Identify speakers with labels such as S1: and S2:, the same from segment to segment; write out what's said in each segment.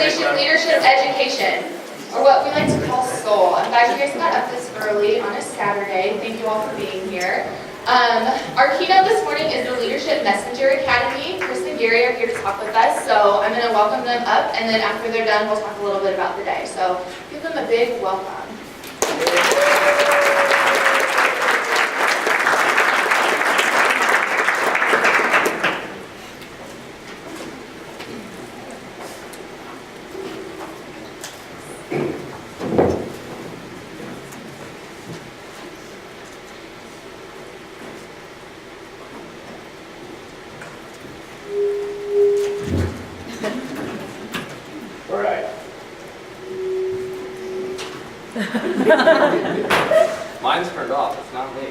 S1: Organization Leadership Education, or what we like to call SOUL. I'm glad you guys got up this early on a Saturday. Thank you all for being here. Our keynote this morning is the Leadership Messenger Academy. Chris and Gary are here to talk with us, so I'm going to welcome them up, and then after they're done, we'll talk a little bit about the day. So give them a big welcome.
S2: Mine's turned off, it's not me.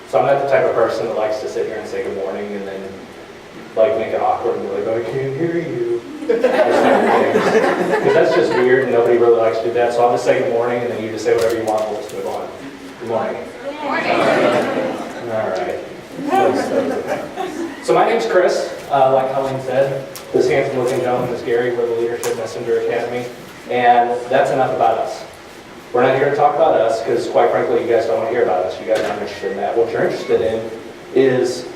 S3: So I'm not the type of person that likes to sit here and say good morning and then like make it awkward and be like, I can't hear you. Because that's just weird and nobody really likes to do that. So I'll just say good morning and then you just say whatever you want, we'll just move on. Good morning.
S1: Good morning.
S3: All right. So my name's Chris, like Colleen said. This handsome looking gentleman is Gary. We're the Leadership Messenger Academy. And that's enough about us. We're not here to talk about us because, quite frankly, you guys don't want to hear about us. You guys aren't interested in that. What you're interested in is,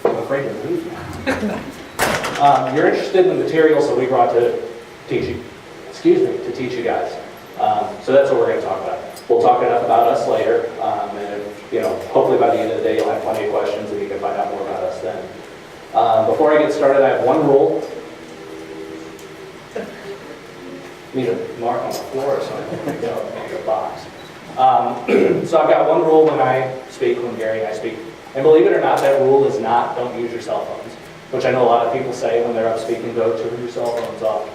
S3: I'm afraid to move now. You're interested in the materials that we brought to teach you. Excuse me, to teach you guys. So that's what we're going to talk about. We'll talk enough about us later, and hopefully by the end of the day you'll have plenty of questions and you can find out more about us then. Before I get started, I have one rule. Need a mark on the floor or something. Make a box. So I've got one rule when I speak, when Gary and I speak. And believe it or not, that rule is not don't use your cell phones, which I know a lot of people say when they're up speaking, go turn your cell phones off.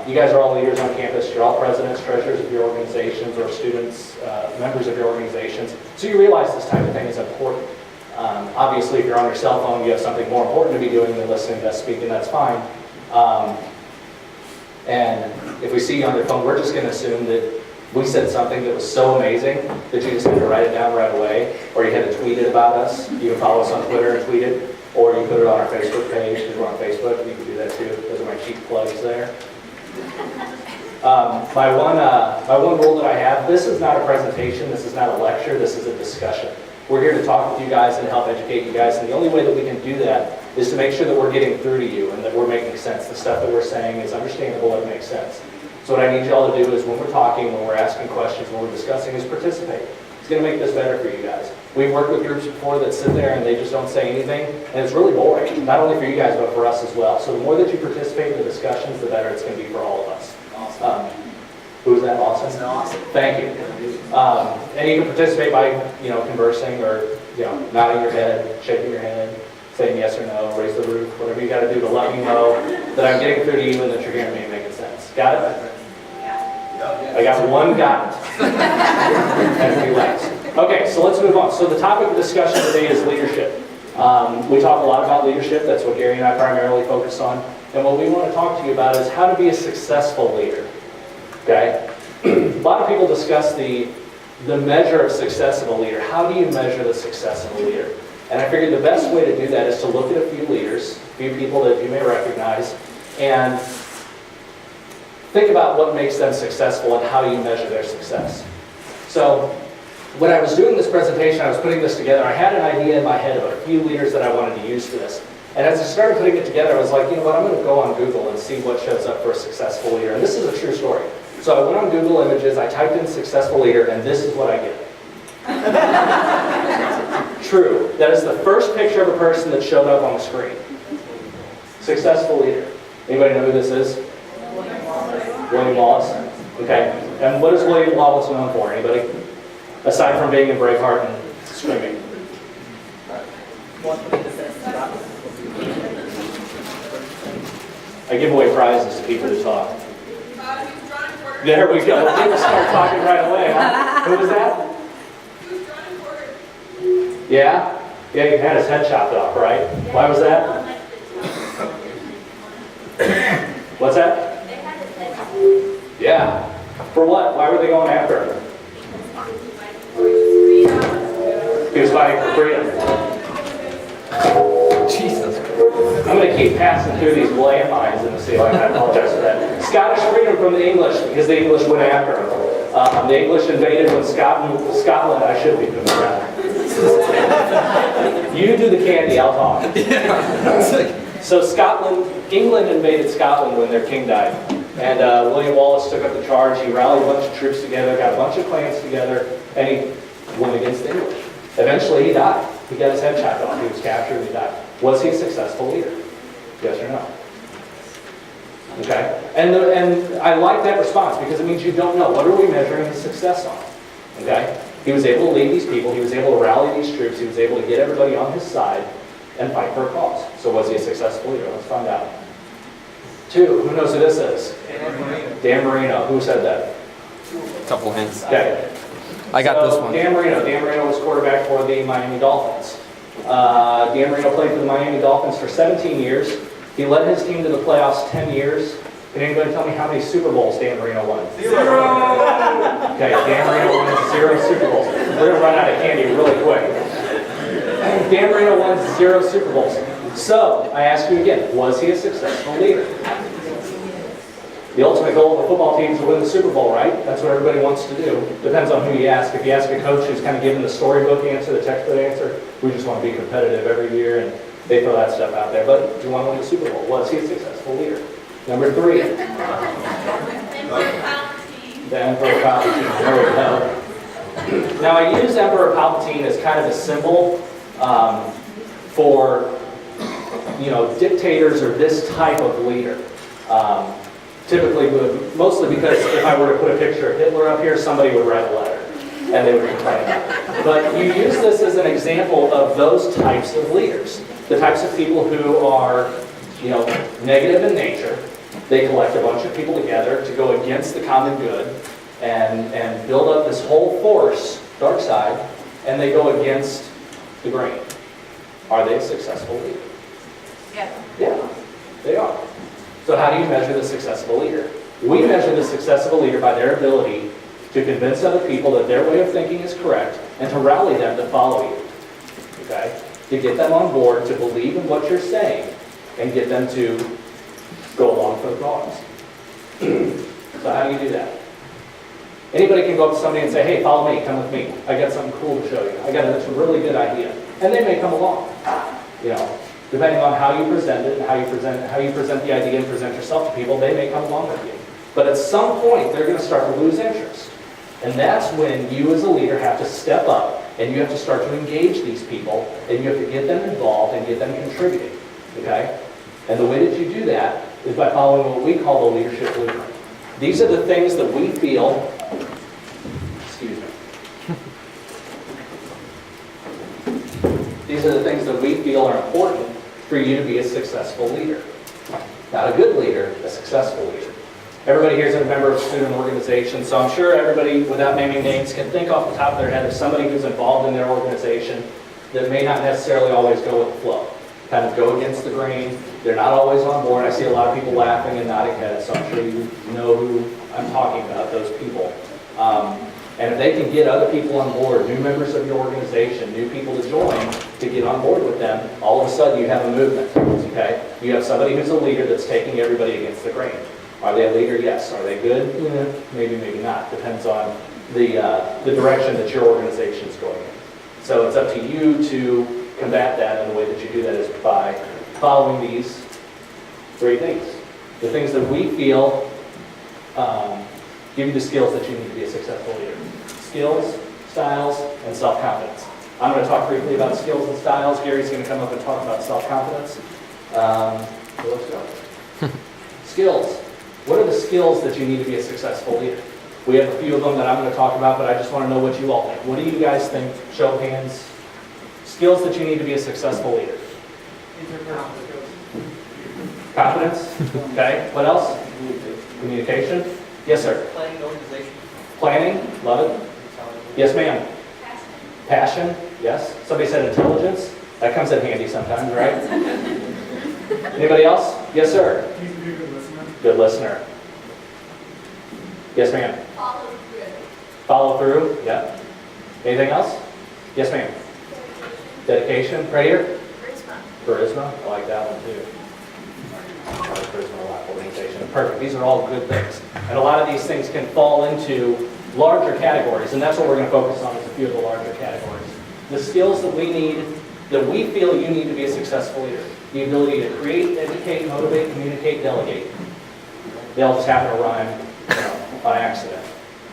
S3: You guys are all leaders on campus. You're all presidents, treasurers of your organizations, or students, members of your organizations. So you realize this type of thing is important. Obviously, if you're on your cell phone, you have something more important to be doing than listening to us speak, and that's fine. And if we see you on your phone, we're just going to assume that we said something that was so amazing that you just had to write it down right away, or you had to tweet it about us. You can follow us on Twitter and tweet it, or you put it on our Facebook page because we're on Facebook. You can do that too. Those are my cheap plugs there. My one rule that I have, this is not a presentation, this is not a lecture, this is a discussion. We're here to talk with you guys and help educate you guys, and the only way that we can do that is to make sure that we're getting through to you and that we're making sense. The stuff that we're saying is understandable and makes sense. So what I need y'all to do is when we're talking, when we're asking questions, when we're discussing, is participate. It's going to make this better for you guys. We've worked with groups before that sit there and they just don't say anything, and it's really boring, not only for you guys, but for us as well. So the more that you participate in the discussions, the better it's going to be for all of us. Who was that? Awesome?
S2: Awesome.
S3: Thank you. And you can participate by, conversing or, nodding your head, shaking your head, saying yes or no, raise the roof, whatever you got to do to let me know that I'm getting through to you and that you're hearing me and making sense. Got it? I got one got it. And a few laughs. Okay, so let's move on. So the topic of discussion today is leadership. We talk a lot about leadership. That's what Gary and I primarily focus on. And what we want to talk to you about is how to be a successful leader. Okay? A lot of people discuss the measure of success of a leader. How do you measure the success of a leader? And I figured the best way to do that is to look at a few leaders, a few people that you may recognize, and think about what makes them successful and how you measure their success. So when I was doing this presentation, I was putting this together, I had an idea in my head of a few leaders that I wanted to use for this. And as I started putting it together, I was like, you know what, I'm going to go on Google and see what shows up for a successful leader. And this is a true story. So I went on Google Images, I typed in successful leader, and this is what I get. True. That is the first picture of a person that showed up on the screen. Successful leader. Anybody know who this is? William Wallace. Okay. And what is William Wallace known for? Anybody? Aside from being in Braveheart and screaming. I give away prizes to people who talk. There we go. People start talking right away, huh? Who was that? Yeah? Yeah, he had his head chopped off, right? Why was that? What's that? Yeah. For what? Why were they going after him? He was fighting for freedom.
S2: Jesus Christ.
S3: I'm going to keep passing through these landmines in the ceiling. I apologize for that. Scottish freedom from the English, because the English went after them. The English invaded when Scotland, I should be doing that. You do the candy, I'll talk. So England invaded Scotland when their king died. And William Wallace took up the charge. He rallied a bunch of troops together, got a bunch of clans together, and he went against the English. Eventually he died. He got his head chopped off. He was captured and he died. Was he a successful leader? Yes or no? Okay. And I like that response because it means you don't know. What are we measuring his success on? Okay. He was able to lead these people. He was able to rally these troops. He was able to get everybody on his side and fight for a cause. So was he a successful leader? Let's find out. 2, who knows who this is? Dan Marino. Who said that?
S2: Couple hints.
S3: Okay.
S2: I got this one.
S3: Dan Marino was quarterback for the Miami Dolphins. Dan Marino played for the Miami Dolphins for 17 years. He led his team to the playoffs 10 years. Can anybody tell me how many Super Bowls Dan Marino won? 0! Okay, Dan Marino won 0 Super Bowls. We're going to run out of candy really quick. Dan Marino won 0 Super Bowls. So, I ask you again, was he a successful leader? The ultimate goal of a football team is to win the Super Bowl, right? That's what everybody wants to do. Depends on who you ask. If you ask a coach who's kind of given the storybook answer, the textbook answer, we just want to be competitive every year, and they throw that stuff out there. But do you want to win the Super Bowl? Was he a successful leader? Number 3. The Emperor Palpatine. There we go. Now, I use Emperor Palpatine as kind of a symbol for, dictators or this type of leader. Typically, mostly because if I were to put a picture of Hitler up here, somebody would write a letter and they would complain about it. But you use this as an example of those types of leaders, the types of people who are, negative in nature. They collect a bunch of people together to go against the common good and build up this whole force, dark side, and they go against the grain. Are they a successful leader?
S1: Yeah.
S3: Yeah, they are. So how do you measure the success of a leader? We measure the success of a leader by their ability to convince other people that their way of thinking is correct and to rally them to follow you. Okay? To get them on board, to believe in what you're saying, and get them to go along for the cause. So how do you do that? Anybody can go up to somebody and say, hey, follow me, come with me. I got something cool to show you. I got a really good idea. And they may come along. Depending on how you present it and how you present the idea and present yourself to people, they may come along with you. But at some point, they're going to start to lose interest. And that's when you as a leader have to step up and you have to start to engage these people and you have to get them involved and get them contributing. Okay? And the way that you do that is by following what we call the leadership blueprint. These are the things that we feel, these are the things that we feel are important for you to be a successful leader. Not a good leader, a successful leader. Everybody here is a member of a student organization, so I'm sure everybody, without naming names, can think off the top of their head of somebody who's involved in their organization that may not necessarily always go with the flow. Kind of go against the grain. They're not always on board. I see a lot of people laughing and nodding heads, so I'm sure you know who I'm talking about, those people. And if they can get other people on board, new members of your organization, new people to join, to get on board with them, all of a sudden you have a movement, okay? You have somebody who's a leader that's taking everybody against the grain. Are they a leader? Yes. Are they good? Maybe, maybe not. Depends on the direction that your organization is going in. So it's up to you to combat that, and the way that you do that is by following these 3 things. The things that we feel give you the skills that you need to be a successful leader. Skills, styles, and self-confidence. I'm going to talk briefly about skills and styles. Gary's going to come up and talk about self-confidence. So let's go. Skills. What are the skills that you need to be a successful leader? We have a few of them that I'm going to talk about, but I just want to know what you all think. What do you guys think? Show of hands. Skills that you need to be a successful leader. Confidence. Okay. What else? Communication. Yes, sir.
S4: Planning organization.
S3: Planning. Love it. Yes, ma'am. Passion. Yes. Somebody said intelligence. That comes in handy sometimes, right? Anybody else? Yes, sir.
S5: He's a good listener.
S3: Good listener. Yes, ma'am.
S1: Follow through.
S3: Follow through. Yeah. Anything else? Yes, ma'am. Dedication. Right here. Charisma, I like that one too. Charisma, a lot, organization, perfect. These are all good things. And a lot of these things can fall into larger categories, and that's what we're going to focus on is a few of the larger categories. The skills that we need, that we feel you need to be a successful leader. The ability to create, educate, motivate, communicate, delegate. They all just happen to rhyme, by accident.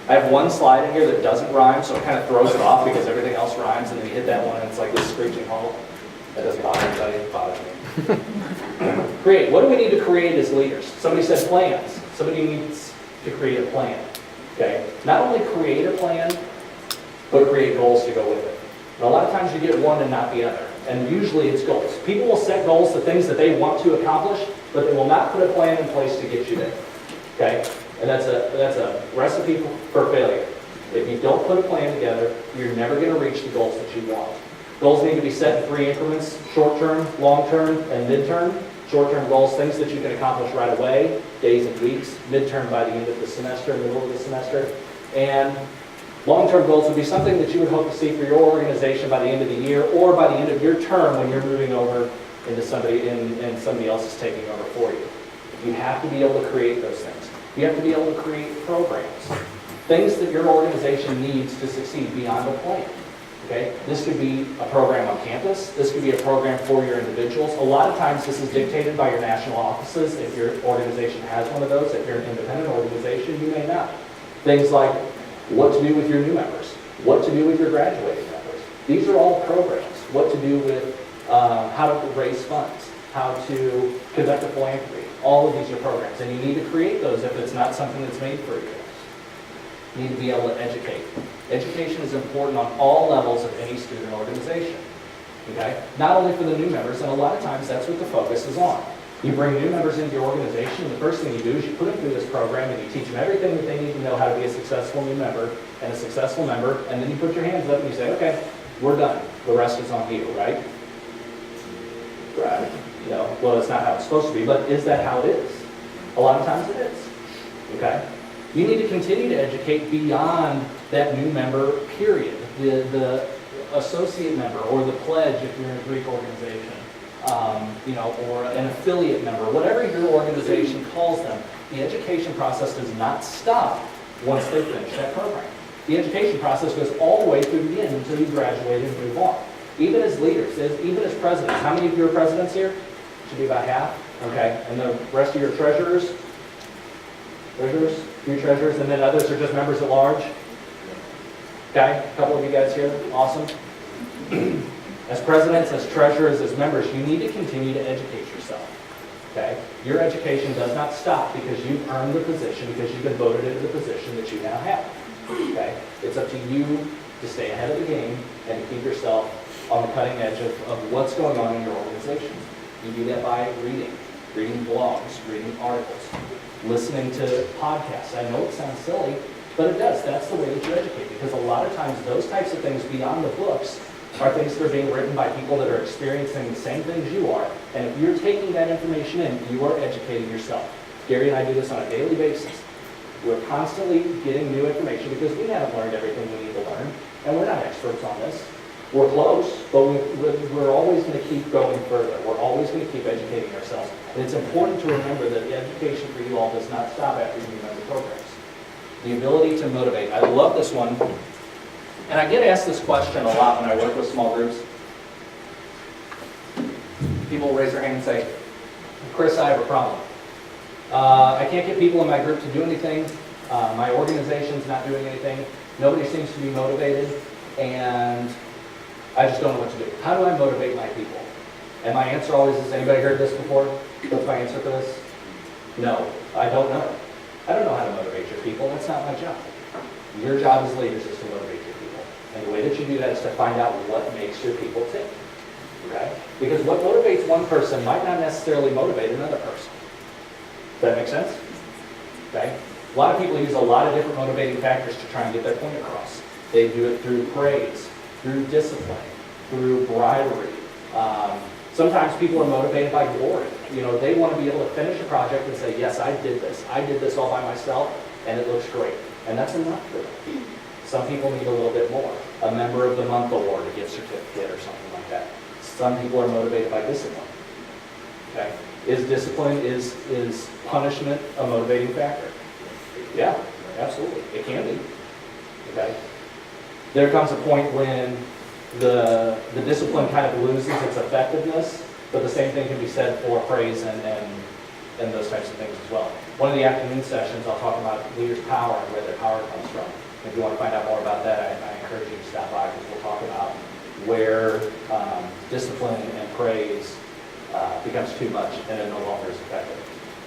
S3: I have one slide in here that doesn't rhyme, so it kind of throws it off because everything else rhymes, and then you hit that one and it's like this screeching halt. That doesn't bother anybody, it bothers me. Create. What do we need to create as leaders? Somebody said plans. Somebody needs to create a plan. Okay? Not only create a plan, but create goals to go with it. And a lot of times you get one and not the other. And usually it's goals. People will set goals to things that they want to accomplish, but they will not put a plan in place to get you there. Okay? And that's a recipe for failure. If you don't put a plan together, you're never going to reach the goals that you want. Goals need to be set in 3 increments: short-term, long-term, and mid-term. Short-term goals, things that you can accomplish right away, days and weeks. Mid-term by the end of the semester, middle of the semester. And long-term goals would be something that you would hope to see for your organization by the end of the year or by the end of your term when you're moving over into somebody and somebody else is taking over for you. You have to be able to create those things. You have to be able to create programs, things that your organization needs to succeed beyond a plan. Okay? This could be a program on campus. This could be a program for your individuals. A lot of times this is dictated by your national offices. If your organization has one of those, if you're an independent organization, you may not. Things like what to do with your new members, what to do with your graduating members. These are all programs. What to do with how to raise funds, how to conduct a philanthropy. All of these are programs, and you need to create those if it's not something that's made for you. You need to be able to educate. Education is important on all levels of any student organization. Okay? Not only for the new members, and a lot of times that's what the focus is on. You bring new members into your organization, and the first thing you do is you put them through this program and you teach them everything that they need to know how to be a successful new member and a successful member, and then you put your hands up and you say, okay, we're done. The rest is on you, right? Right. You know, well, it's not how it's supposed to be, but is that how it is? A lot of times it is. Okay? You need to continue to educate beyond that new member period, the associate member or the pledge if you're in a Greek organization, or an affiliate member, whatever your organization calls them. The education process does not stop once they finish that program. The education process goes all the way through the end until you graduate and move on. Even as leaders, even as presidents, how many of you are presidents here? Should be about half. Okay, and the rest of your treasurers, few treasurers, and then others are just members at large. Okay, a couple of you guys here, awesome. As presidents, as treasurers, as members, you need to continue to educate yourself. Okay, your education does not stop because you've earned the position, because you've been voted into the position that you now have. Okay, it's up to you to stay ahead of the game and to keep yourself on the cutting edge of what's going on in your organization. You do that by reading blogs, reading articles, listening to podcasts. I know it sounds silly, but it does. That's the way that you educate, because a lot of times those types of things beyond the books are things that are being written by people that are experiencing the same things you are. And if you're taking that information in, you are educating yourself. Gary and I do this on a daily basis. We're constantly getting new information because we haven't learned everything we need to learn, and we're not experts on this. We're close, but we're always going to keep going further. We're always going to keep educating ourselves. And it's important to remember that the education for you all does not stop after you member programs. The ability to motivate. I love this one. And I get asked this question a lot when I work with small groups. People raise their hand and say, Chris, I have a problem. I can't get people in my group to do anything. My organization's not doing anything. Nobody seems to be motivated. And I just don't know what to do. How do I motivate my people? And my answer always is, anybody heard this before? What's my answer for this? No, I don't know. I don't know how to motivate your people. That's not my job. Your job as leaders is to motivate your people. And the way that you do that is to find out what makes your people tick. Okay? Because what motivates one person might not necessarily motivate another person. Does that make sense? Okay? A lot of people use a lot of different motivating factors to try and get their point across. They do it through praise, through discipline, through bribery. Sometimes people are motivated by glory. You know, they want to be able to finish a project and say, yes, I did this. I did this all by myself, and it looks great. And that's enough for them. Some people need a little bit more. A Member of the Month award, a gift certificate or something like that. Some people are motivated by discipline. Okay? Is discipline, is punishment a motivating factor? Yeah, absolutely. It can be. Okay? There comes a point when the discipline kind of loses its effectiveness, but the same thing can be said for praise and those types of things as well. One of the afternoon sessions, I'll talk about leaders' power and where their power comes from. If you want to find out more about that, I encourage you to stop by because we'll talk about where discipline and praise becomes too much and it no longer is effective.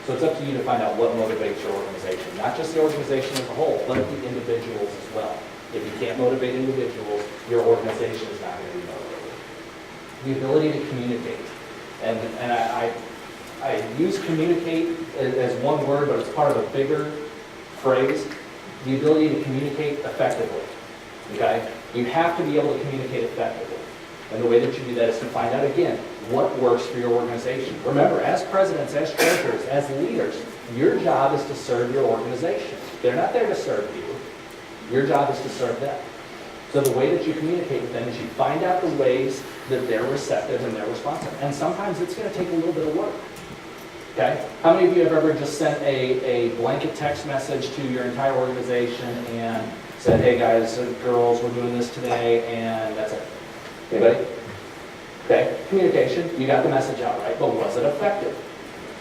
S3: So it's up to you to find out what motivates your organization, not just the organization as a whole, but the individuals as well. If you can't motivate individuals, your organization is not going to be motivated. The ability to communicate, and I use communicate as one word, but it's part of a bigger phrase. The ability to communicate effectively. Okay? You have to be able to communicate effectively. And the way that you do that is to find out, again, what works for your organization. Remember, as presidents, as treasurers, as leaders, your job is to serve your organization. They're not there to serve you. Your job is to serve them. So the way that you communicate with them is you find out the ways that they're receptive and they're responsive. And sometimes it's going to take a little bit of work. Okay? How many of you have ever just sent a blanket text message to your entire organization and said, hey guys, girls, we're doing this today, and that's it? Anybody? Okay, communication, you got the message out, right? But was it effective?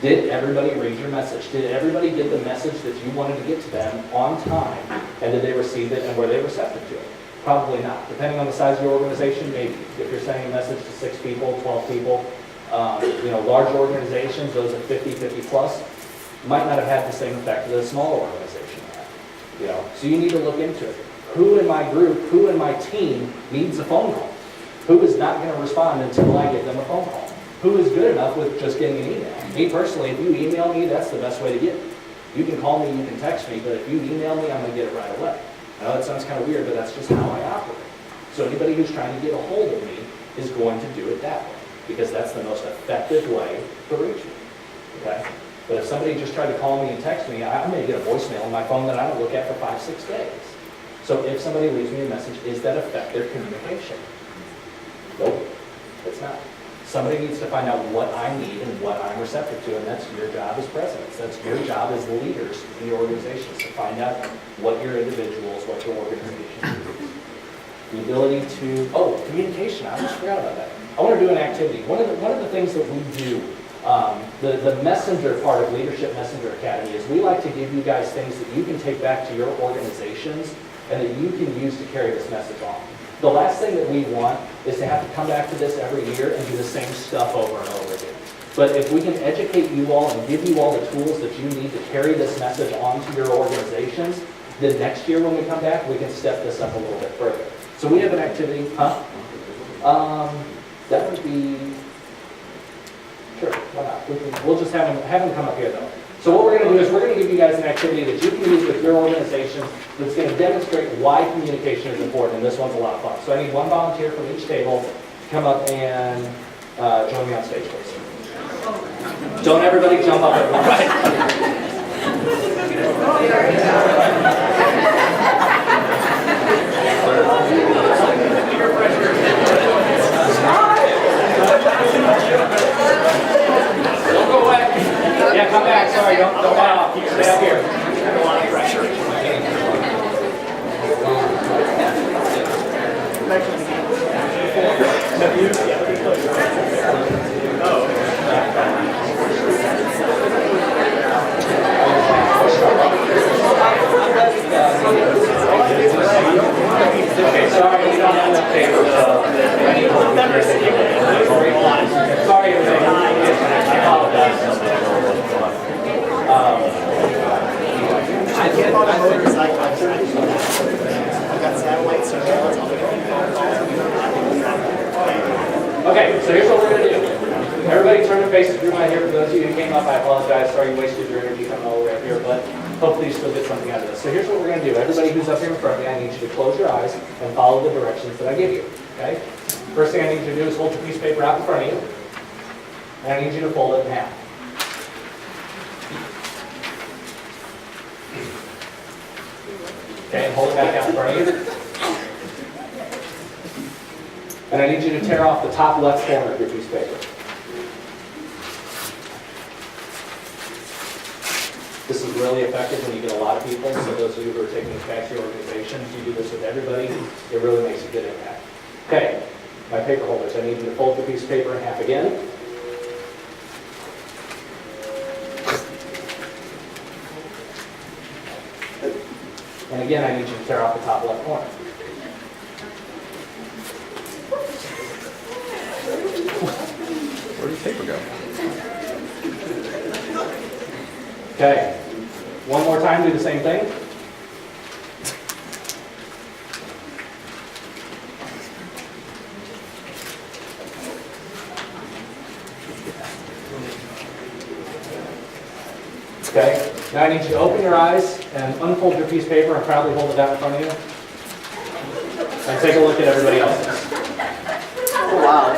S3: Did everybody read your message? Did everybody get the message that you wanted to get to them on time? And did they receive it, and were they receptive to it? Probably not. Depending on the size of your organization, maybe. If you're sending a message to 6 people, 12 people, large organizations, those at 50, 50 plus, might not have had the same effect that a smaller organization had. So you need to look into it. Who in my group, who in my team needs a phone call? Who is not going to respond until I give them a phone call? Who is good enough with just getting an email? Me personally, if you email me, that's the best way to get it. You can call me, you can text me, but if you email me, I'm going to get it right away. I know that sounds kind of weird, but that's just how I operate. So anybody who's trying to get a hold of me is going to do it that way, because that's the most effective way to reach me. Okay? But if somebody just tried to call me and text me, I may get a voicemail on my phone that I don't look at for 5-6 days. So if somebody leaves me a message, is that effective communication? Nope, it's not. Somebody needs to find out what I need and what I'm receptive to, and that's your job as presidents. That's your job as leaders in your organizations, to find out what your individuals, what your organization needs. The ability to, communication, I almost forgot about that. I want to do an activity. One of the things that we do, the messenger part of Leadership Messenger Academy, is we like to give you guys things that you can take back to your organizations and that you can use to carry this message on. The last thing that we want is to have to come back to this every year and do the same stuff over and over again. But if we can educate you all and give you all the tools that you need to carry this message on to your organizations, then next year when we come back, we can step this up a little bit further. So we have an activity, that would be, sure, why not? We'll just have them come up here though. So what we're going to do is we're going to give you guys an activity that you can use with your organization that's going to demonstrate why communication is important, and this one's a lot of fun. So I need one volunteer from each table to come up and join me on stage, please. Don't everybody jump up at once. Don't go away. Yeah, come back. Sorry, don't run off. Stay up here. A lot of pressure. Okay, sorry, we don't have enough paper, so I need one member. Sorry, everybody. I apologize.
S4: I get on a motorcycle. I've got satellite surveillance.
S3: Okay, so here's what we're going to do. Everybody turn their faces through my hair. For those of you who came up, I apologize. Sorry you wasted your energy coming all the way up here, but hopefully you still get something out of this. So here's what we're going to do. Everybody who's up here in front of me, I need you to close your eyes and follow the directions that I give you. Okay? First thing I need you to do is hold your piece of paper out in front of you. And I need you to fold it in half. Okay, and hold it back out in front of you. And I need you to tear off the top left corner of your piece of paper. This is really effective when you get a lot of people. So those of you who are taking this back to your organization, if you do this with everybody, it really makes a good impact. Okay, my paper holders. I need you to fold the piece of paper in half again. And again, I need you to tear off the top left corner.
S2: Where did the paper go?
S3: Okay. One more time, do the same thing. Okay. Now I need you to open your eyes and unfold your piece of paper and proudly hold it down in front of you. And take a look at everybody else's.
S4: Oh, wow.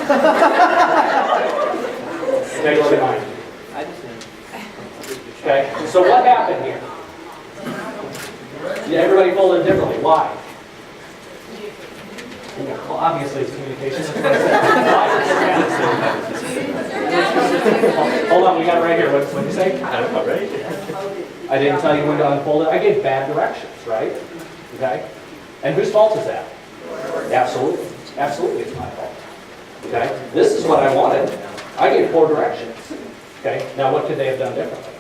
S3: Take a look at mine. Okay, so what happened here? Yeah, everybody folded differently. Why? Well, obviously it's communication. Hold on, we got it right here. What did you say? I didn't tell you when to unfold it. I gave bad directions, right? Okay? And whose fault is that? Absolutely. Absolutely it's my fault. Okay? This is what I wanted. I gave poor directions. Okay? Now what could they have done differently?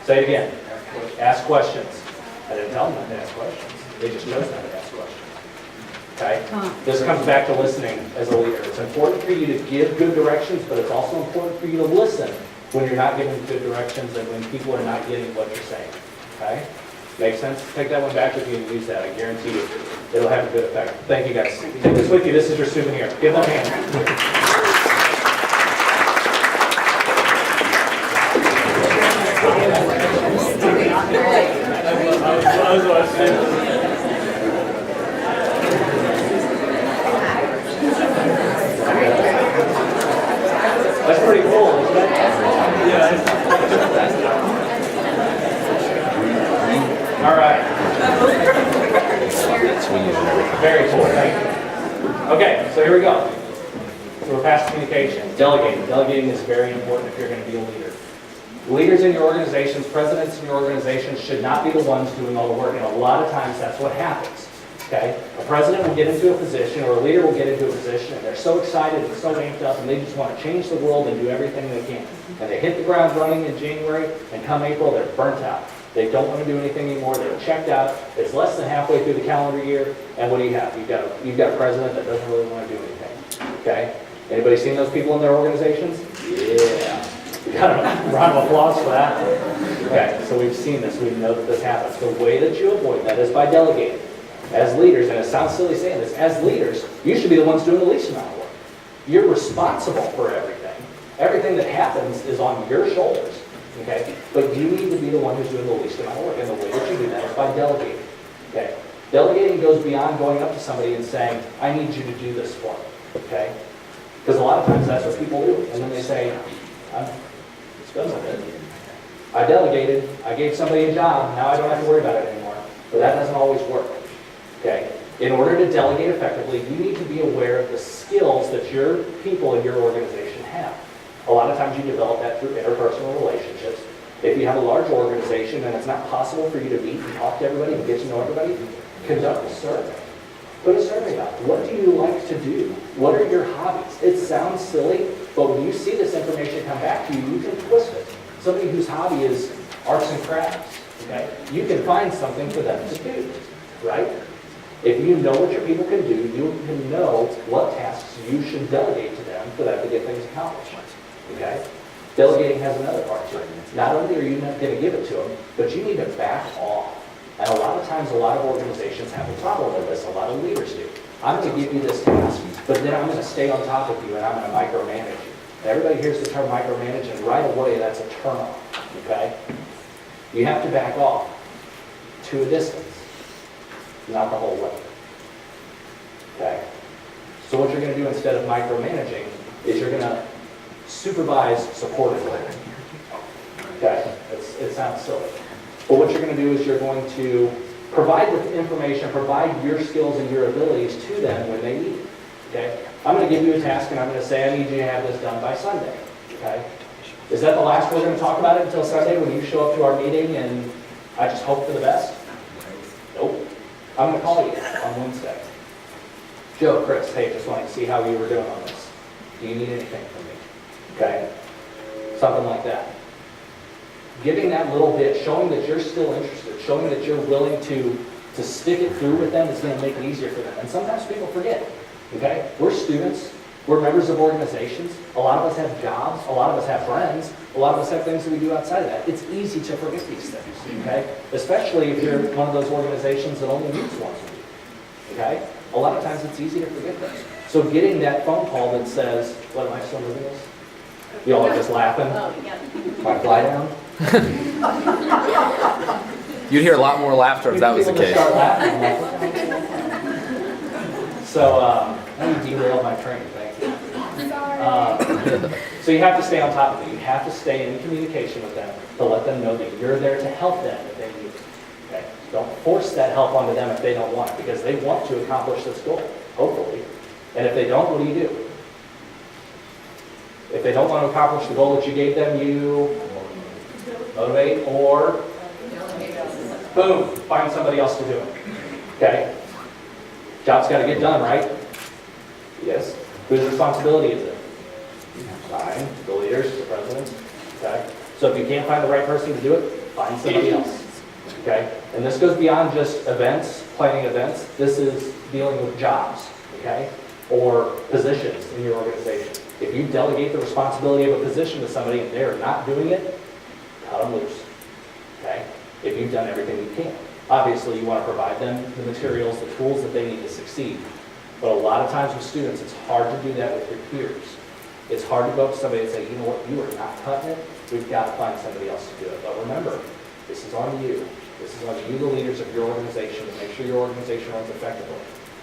S3: Say it again. Ask questions. I didn't tell them not to ask questions. They just chose not to ask questions. Okay? This comes back to listening as a leader. It's important for you to give good directions, but it's also important for you to listen when you're not giving good directions and when people are not getting what you're saying. Okay? Make sense? Take that one back with you and use that. I guarantee you it'll have a good effect. Thank you guys. Take this with you. This is your souvenir. Give them a hand. That's pretty cool, isn't it? All right. Very cool, thank you. Okay, so here we go. So we're past communication. Delegating. Delegating is very important if you're going to be a leader. Leaders in your organizations, presidents in your organizations should not be the ones doing all the work, and a lot of times that's what happens. Okay? A president will get into a position, or a leader will get into a position, and they're so excited and so amped up, and they just want to change the world and do everything they can. And they hit the ground running in January, and come April, they're burnt out. They don't want to do anything anymore. They're checked out. It's less than halfway through the calendar year, and what do you have? You've got a president that doesn't really want to do anything. Okay? Anybody seen those people in their organizations? Yeah. We got a round of applause for that. Okay, so we've seen this. We know that this happens. The way that you avoid that is by delegating. As leaders, and it sounds silly saying this, as leaders, you should be the ones doing the least amount of work. You're responsible for everything. Everything that happens is on your shoulders. Okay? But you need to be the one who's doing the least amount of work. And the way that you do that is by delegating. Okay? Delegating goes beyond going up to somebody and saying, I need you to do this for me. Okay? Because a lot of times that's what people do. And then they say, I'm done with it. I delegated, I gave somebody a job, now I don't have to worry about it anymore. But that doesn't always work. Okay? In order to delegate effectively, you need to be aware of the skills that your people in your organization have. A lot of times you develop that through interpersonal relationships. If you have a large organization and it's not possible for you to meet and talk to everybody and get to know everybody, conduct a survey. Put a survey out. What do you like to do? What are your hobbies? It sounds silly, but when you see this information come back to you, you can twist it. Somebody whose hobby is arts and crafts, okay? You can find something for them to do, right? If you know what your people can do, you can know what tasks you should delegate to them for them to get things accomplished, okay? Delegating has another part to it. Not only are you not going to give it to them, but you need to back off. And a lot of times, a lot of organizations have a problem with this. A lot of leaders do. I'm going to give you this task, but then I'm going to stay on top of you and I'm going to micromanage you. And everybody hears the term micromanage, and right away, that's a turn off, okay? You have to back off to a distance, not the whole way, okay? So what you're going to do instead of micromanaging is you're going to supervise supportively, okay? It sounds silly. But what you're going to do is you're going to provide the information, provide your skills and your abilities to them when they need it. okay? I'm going to give you a task, and I'm going to say I need you to have this done by Sunday, okay? Is that the last we're going to talk about it until Sunday when you show up to our meeting and I just hope for the best? Nope. I'm going to call you on Wednesday. Joe, Chris, hey, just wanted to see how you were doing on this. Do you need anything from me? Okay? Something like that. Giving that little bit, showing that you're still interested, showing that you're willing to stick it through with them is going to make it easier for them. And sometimes people forget, okay? We're students. We're members of organizations. A lot of us have jobs. A lot of us have friends. A lot of us have things that we do outside of that. It's easy to forget these things, okay? Especially if you're one of those organizations that only meets once a week, okay? A lot of times it's easy to forget those. So getting that phone call that says, what, am I still moving this? You all are just laughing? My fly down?
S2: You'd hear a lot more laughter if that was the
S3: People
S2: case.
S3: start laughing. So, let me derail my train, thank you. So you have to stay on top of it. You have to stay in communication with them to let them know that you're there to help them if they need it. Okay? Don't force that help onto them if they don't want it, because they want to accomplish this goal, hopefully. And if they don't, what do? If they don't want to accomplish the goal that you gave them, you motivate or boom, find somebody else to do it. Okay? Job's got to get done, right? Yes. Whose responsibility is it? Fine. The leaders, the president. Okay? So if you can't find the right person to do it, find somebody else. Okay? And this goes beyond just events, planning events. This is dealing with jobs, okay? Or positions in your organization. If you delegate the responsibility of a position to somebody and they're not doing it, cut them loose. Okay? If you've done everything you can. Obviously, you want to provide them the materials, the tools that they need to succeed. But a lot of times with students, it's hard to do that with your peers. It's hard to go up to somebody and say, you know what, you are not cutting it. We've got to find somebody else to do it. But remember, this is on you. This is on you, the leaders of your organization, to make sure your organization runs effectively.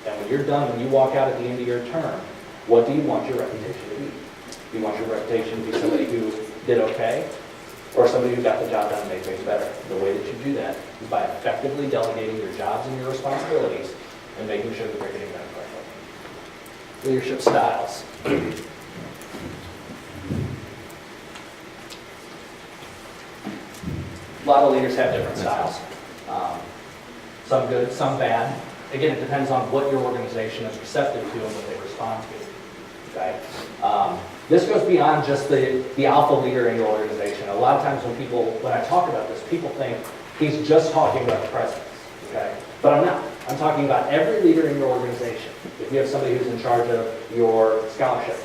S3: And when you're done, when you walk out at the end of your term, what do you want your reputation to be? Do you want your reputation to be somebody who did okay? Or somebody who got the job done and made things better? The way that you do that is by effectively delegating your jobs and your responsibilities and making sure that they're getting done correctly. Leadership styles. A lot of leaders have different styles. Some good, some bad. Again, it depends on what your organization is receptive to and what they respond to. Okay? This goes beyond just the alpha leader in your organization. A lot of times when I talk about this, people think he's just talking about the presidents. Okay? But I'm not. I'm talking about every leader in your organization. If you have somebody who's in charge of your scholarship,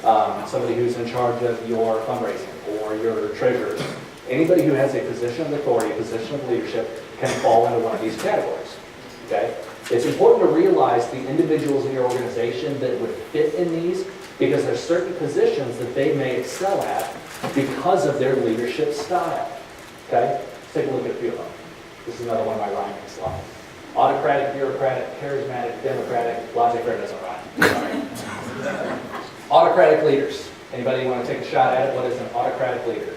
S3: somebody who's in charge of your fundraising or your treasurer, anybody who has a position of authority, a position of leadership, can fall into one of these categories. Okay? It's important to realize the individuals in your organization that would fit in these, because there's certain positions that they may excel at because of their leadership style. Okay? Let's take a look at a few of them. This is another one of my rhyming slides. Autocratic, bureaucratic, charismatic, democratic, laissez-faire doesn't rhyme. Sorry. Autocratic leaders. Anybody want to take a shot at it? What is an autocratic leader?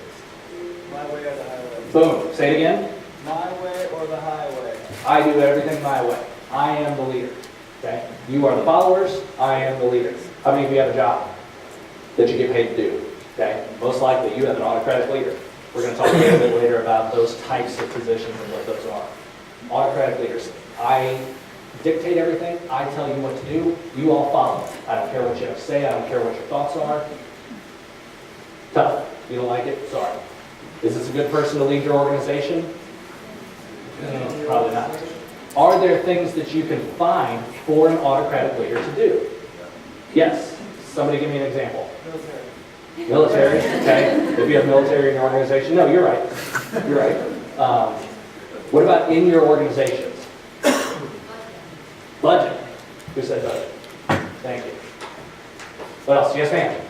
S4: My way or the highway.
S3: Boom. Say it again.
S4: My way or the highway.
S3: I do everything my way. I am the leader. Okay? You are the followers. I am the leader. How many of you have a job that you get paid to do? Okay? Most likely you have an autocratic leader. We're going to talk a little bit later about those types of positions and what those are. Autocratic leaders. I dictate everything. I tell you what to do. You all follow. I don't care what you have to say. I don't care what your thoughts are. Tough. You don't like it? Sorry. Is this a good person to lead your organization? Probably not. Are there things that you can find for an autocratic leader to do? Yes. Somebody give me an example. Military, okay. If you have military in your organization, no, you're right. You're right. What about in your organizations? Budget. Who said budget? Thank you. What else? Yes, ma'am.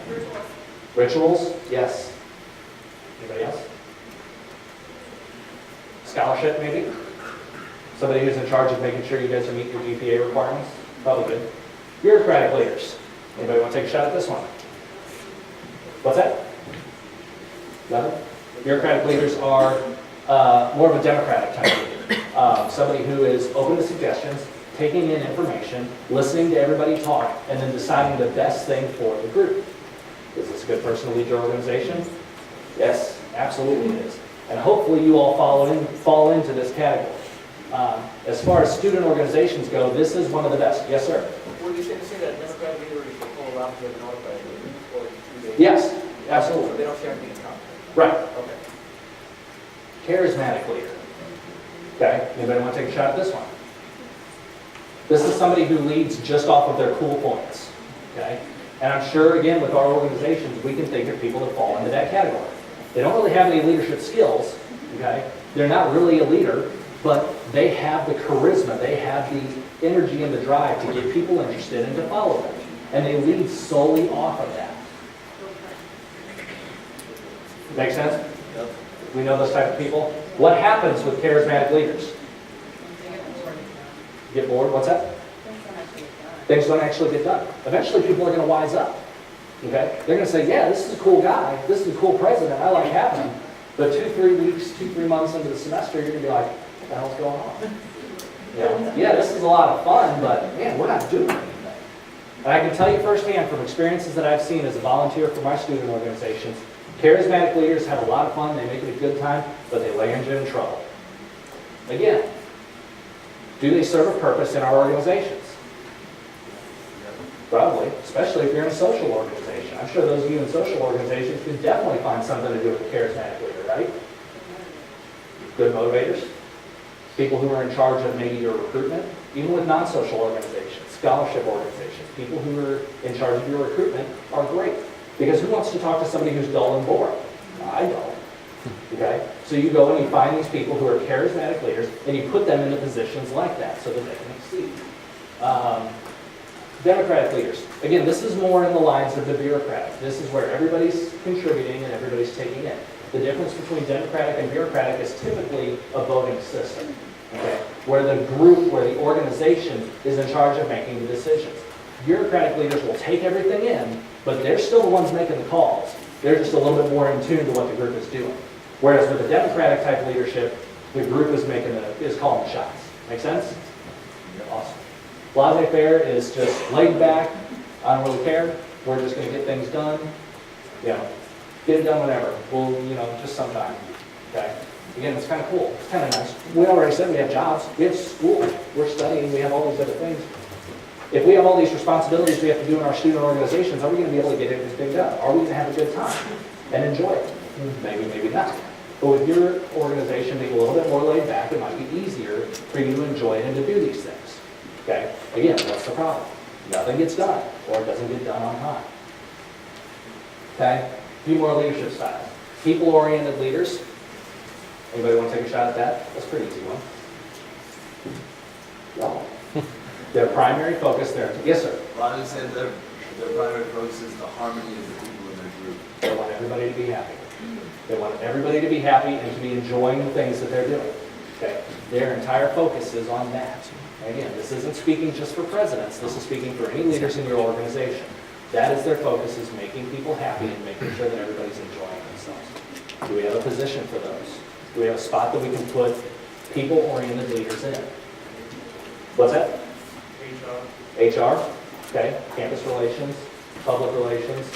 S3: Rituals. Yes. Anybody else? Scholarship, maybe? Somebody who's in charge of making sure you guys are meeting your GPA requirements? Probably good. Bureaucratic leaders. Anybody want to take a shot at this one? What's that? Nothing? Bureaucratic leaders are more of a democratic type of leader. Somebody who is open to suggestions, taking in information, listening to everybody talk, and then deciding the best thing for the group. Is this a good person to lead your organization? Yes, absolutely it is. And hopefully you all fall into this category. As far as student organizations go, this is one of the best. Yes, sir?
S5: Would you say that Democratic leader is allowed to have notified or do they?
S3: Yes,
S5: So
S3: absolutely.
S5: they don't share anything in common?
S3: Right.
S5: Okay.
S3: Charismatic leader. Okay, anybody want to take a shot at this one? This is somebody who leads just off of their cool points. Okay? And I'm sure, again, with our organizations, we can think of people that fall into that category. They don't really have any leadership skills. Okay? They're not really a leader, but they have the charisma, they have the energy and the drive to get people interested and to follow them. And they lead solely off of that. Make sense? We know those type of people. What happens with charismatic leaders? Get bored? What's that? Things don't actually get done. Eventually people are going to wise up. Okay? They're going to say, yeah, this is a cool guy. This is a cool president. I like having him. But 2-3 weeks, 2-3 months into the semester, you're going to be like, what the hell's going on? You know, yeah, this is a lot of fun, but man, we're not doing anything. And I can tell you firsthand from experiences that I've seen as a volunteer for my student organizations, charismatic leaders have a lot of fun, they make it a good time, but they land you in trouble. Again, do they serve a purpose in our organizations? Probably, especially if you're in a social organization. I'm sure those of you in social organizations can definitely find something to do with a charismatic leader, right? Good motivators, people who are in charge of maybe your recruitment, even with non-social organizations, scholarship organizations, people who are in charge of your recruitment are great. Because who wants to talk to somebody who's dull and boring? I don't. Okay? So you go and you find these people who are charismatic leaders and you put them into positions like that so that they can exceed. Democratic leaders. Again, this is more in the lines of the bureaucratic. This is where everybody's contributing and everybody's taking in. The difference between democratic and bureaucratic is typically a voting system. Okay? Where the group, where the organization is in charge of making the decisions. Bureaucratic leaders will take everything in, but they're still the ones making the calls. They're just a little bit more in tune to what the group is doing. Whereas with the democratic type leadership, the group is calling the shots. Make sense? Awesome. Laissez-faire is just laid back. I don't really care. We're just going to get things done. You know, get it done whenever. We'll, just sometime. Okay. Again, it's kind of cool. It's kind of nice. We already said we have jobs. We have school. We're studying. We have all these other things. If we have all these responsibilities we have to do in our student organizations, are we going to be able to get everything done? Are we going to have a good time and enjoy it? Maybe, maybe not. But with your organization being a little bit more laid back, it might be easier for you to enjoy it and to do these things. Okay? Again, what's the problem? Nothing gets done, or it doesn't get done on time. Okay? A few more leadership styles. People-oriented leaders. Anybody want to take a shot at that? That's a pretty easy one. No. Their primary focus there. Yes, sir.
S6: Ronnie said their primary focus is the harmony of the people in their group.
S3: They want everybody to be happy. They want everybody to be happy and to be enjoying the things that they're doing. Okay? Their entire focus is on that. Again, this isn't speaking just for presidents. This is speaking for any leaders in your organization. That is their focus, is making people happy and making sure that everybody's enjoying themselves. Do we have a position for those? Do we have a spot that we can put people-oriented leaders in? What's that? HR, okay, campus relations, public relations.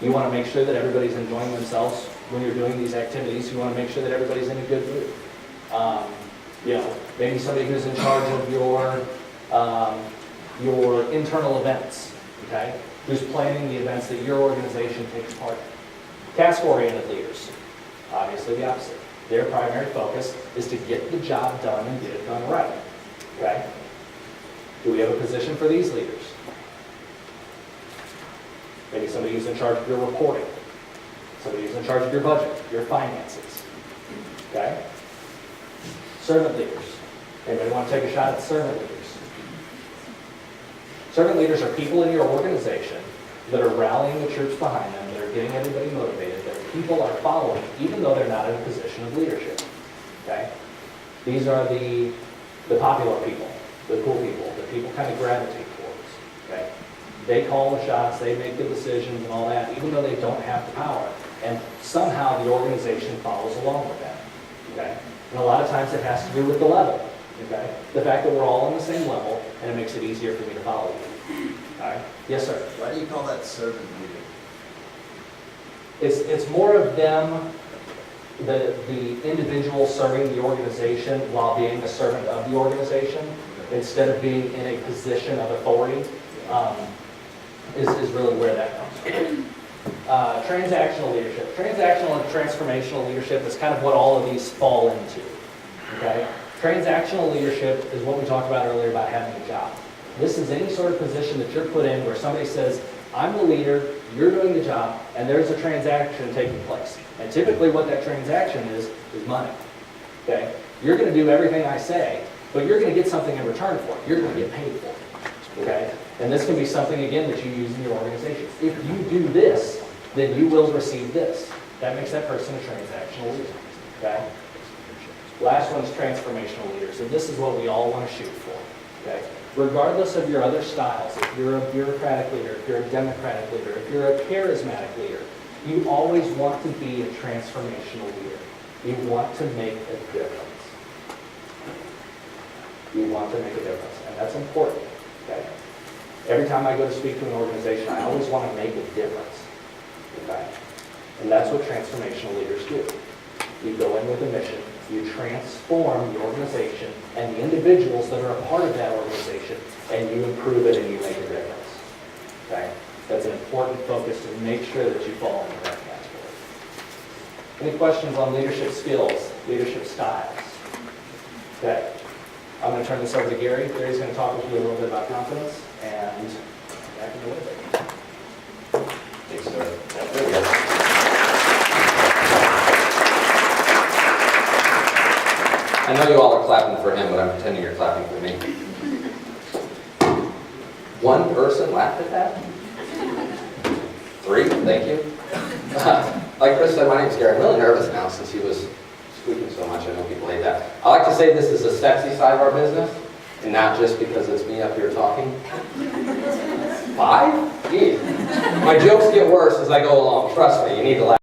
S3: You want to make sure that everybody's enjoying themselves when you're doing these activities. You want to make sure that everybody's in a good mood. Maybe somebody who's in charge of your internal events, okay, who's planning the events that your organization takes part in. Task-oriented leaders, obviously the opposite. Their primary focus is to get the job done and get it done right, okay? Do we have a position for these leaders? Maybe somebody who's in charge of your reporting. Somebody who's in charge of your budget, your finances. Okay? Servant leaders. Anybody want to take a shot at servant leaders? Servant leaders are people in your organization that are rallying the troops behind them, that are getting everybody motivated, that people are following, even though they're not in a position of leadership. Okay? These are the popular people. The cool people, that people kind of gravitate towards, okay? They call the shots, they make the decisions and all that, even though they don't have the power. And somehow the organization follows along with that, okay? And a lot of times it has to do with the level. Okay? The fact that we're all on the same level, and it makes it easier for me to follow you. All right? Yes, sir.
S6: Why do you call that servant leader?
S3: It's more of them, the individual serving the organization while being a servant of the organization, instead of being in a position of authority, is really where that comes from. Transactional leadership. Transactional and transformational leadership is kind of what all of these fall into. Okay? Transactional leadership is what we talked about earlier about having a job. This is any sort of position that you're put in where somebody says, I'm the leader, you're doing the job, and there's a transaction taking place. And typically what that transaction is money. Okay? You're going to do everything I say, but you're going to get something in return for it. You're going to get paid for it. Okay? And this can be something, again, that you use in your organization. If you do this, then you will receive this. That makes that person a transactional leader. Okay? Last one is transformational leaders, and this is what we all want to shoot for. Okay? Regardless of your other styles, if you're a bureaucratic leader, if you're a democratic leader, if you're a charismatic leader, you always want to be a transformational leader. You want to make a difference. You want to make a difference, and that's important. Okay? Every time I go to speak to an organization, I always want to make a difference. Okay? And that's what transformational leaders do. You go in with a mission, you transform the organization and the individuals that are a part of that organization, and you improve it and you make a difference. Okay? That's an important focus to make sure that you fall into that category. Any questions on leadership skills, leadership styles? Okay. I'm going to turn this over to Gary. Gary's going to talk with you a little bit about confidence, and back in the way.
S2: Thanks, sir. There we go. I know you all are clapping for him, but I'm pretending you're clapping for me. One person laughed at that? 3, thank you. Like Chris said, my name's Gary. I'm really nervous now since he was squeaking so much. I know people hate that. I like to say this is the sexy side of our business, and not just because it's me up here talking. 5? Geez. My jokes get worse as I go along. Trust me, you need to laugh.